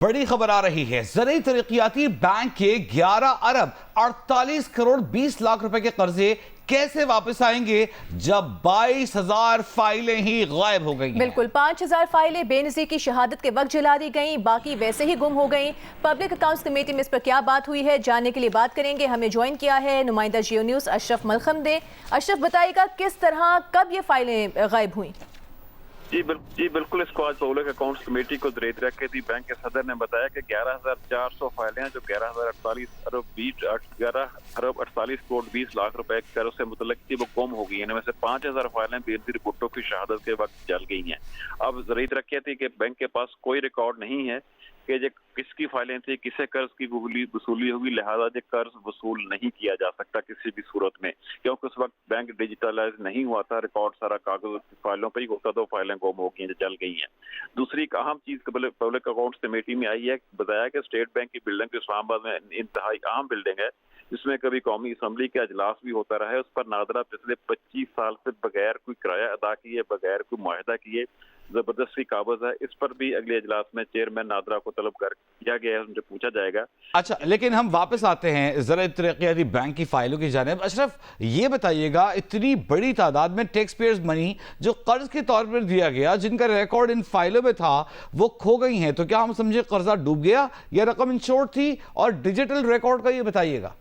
बड़ी खबर आ रही है। ज़रूरी तरक्याती बैंक के 11 अरब 48 करोड़ 20 लाख रुपए के कर्जे कैसे वापस आएंगे जब 22,000 फाइलें ही गायब हो गई हैं। बिल्कुल 5,000 फाइलें बेनज़ीर की शहादत के वक्त जला दी गईं, बाकी वैसे ही गुम हो गईं। पब्लिक अकाउंट्स कमेटी में इस पर क्या बात हुई है, जानने के लिए बात करेंगे। हमें ज्वाइन किया है नुमाइंदा जियो न्यूज़ अशरफ मलखमदे। अशरफ, बताइएगा किस तरह कब ये फाइलें गायब हुई? जी बिल्कुल। इसको आज पब्लिक अकाउंट्स कमेटी को ज़रूरी बैंक के सदर ने बताया कि 11,400 फाइलें हैं जो 11 अरब 48 करोड़ 20 लाख रुपए कर से मुतल्लिक थी, वो गुम हो गई है। इनमें से 5,000 फाइलें बेनज़ीर भुट्टो की शहादत के वक्त जल गई हैं। अब ज़रूरी तरक्याती के बैंक के पास कोई रिकॉर्ड नहीं है कि जो किसकी फाइलें थी, किसे कर्ज की वसूली होगी, लिहाजा जो कर्ज वसूल नहीं किया जा सकता किसी भी सूरत में, क्योंकि उस वक्त बैंक डिजिटलाइज नहीं हुआ था। रिकॉर्ड सारा कागज फाइलों पर ही होता, तो फाइलें गुम हो गई, जल गई हैं। दूसरी एक अहम चीज पब्लिक अकाउंट्स कमेटी में आई है, बताया कि स्टेट बैंक की बिल्डिंग इस्लामाबाद में इंतहाई अहम बिल्डिंग है, जिसमें कभी कौमी असम्बली का अजलास भी होता रहा है। उस पर नादरा पिछले 25 साल से बगैर कोई किराया अदा किए, बगैर कोई मुआहदा किए जबरदस्ती काबज है। इस पर भी अगले इजलास में चेयरमैन नादरा को तलब कर किया गया है, उनसे पूछा जाएगा। अच्छा, लेकिन हम वापस आते हैं ज़रूरी तरक्याती बैंक की फाइलों की जानिब। अशरफ, ये बताइएगा, इतनी बड़ी तादाद में टैक्स पेयर्स मनी जो कर्ज के तौर पर दिया गया, जिनका रिकॉर्ड इन फाइलों में था, वो खो गई हैं, तो क्या हम समझे कर्जा डूब गया या रकम इंश्योर्ड थी? और डिजिटल रिकॉर्ड का ये बताइएगा।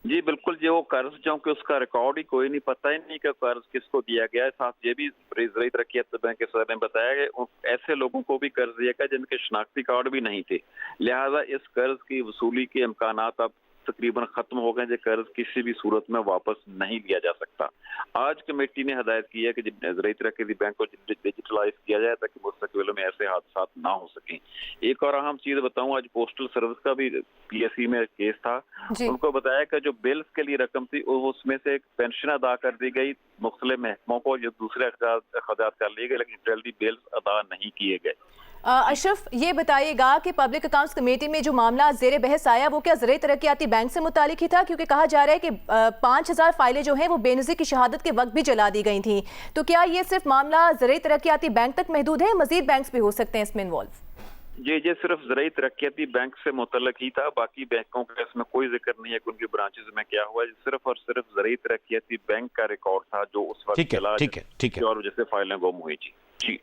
जी बिल्कुल, जो कर्ज जो कि उसका रिकॉर्ड ही कोई नहीं, पता ही नहीं कि कर्ज किसको दिया गया है। साथ ये भी ज़रूरी तरक्याती बैंक के सदर ने बताया कि ऐसे लोगों को भी कर्ज दिया गया जिनके शनाख्ती कार्ड भी नहीं थे, लिहाजा इस कर्ज की वसूली के इम्कानात अब तकरीबन खत्म हो गए। जो कर्ज किसी भी सूरत में वापस नहीं लिया जा सकता। आज कमेटी ने हदायत की है कि ज़रूरी तरक्याती बैंक को डिजिटलाइज किया जाए ताकि मुस्तकबिल में ऐसे हादसा ना हो सकें। एक और अहम चीज बताऊं, आज पोस्टल सर्विस का भी पीएससी में केस था। उनको बताया कि जो बिल्स के लिए रकम थी उसमें से पेंशन अदा कर दी गई मुख्तलिफ महकमों को, जो दूसरे अखराजात कर लिए गए, लेकिन टेली बिल्स अदा नहीं किए गए। अशरफ, ये बताइएगा कि पब्लिक अकाउंट्स कमेटी में जो मामला ज़ेरे बहस आया वो क्या ज़रूरी तरक्याती बैंक से मुतालिक ही था? क्योंकि कहा जा रहा है कि 5,000 फाइलें जो हैं वो बेनज़ीर की शहादत के वक्त भी जला दी गई थी। तो क्या ये सिर्फ मामला ज़रूरी तरक्याती बैंक तक महदूद है, मजीद बैंक्स भी हो सकते हैं इसमें इन्वॉल्व? ये सिर्फ ज़रूरी तरक्याती बैंक से मुतल्लिक ही था, बाकी बैंकों का इसमें कोई जिक्र नहीं है कि उनकी ब्रांचेस में क्या हुआ। सिर्फ और सिर्फ ज़रूरी तरक्याती बैंक का रिकॉर्ड था जो उस वक्त चला, ठीक है। और जैसे फाइलें गुम हुई। जी।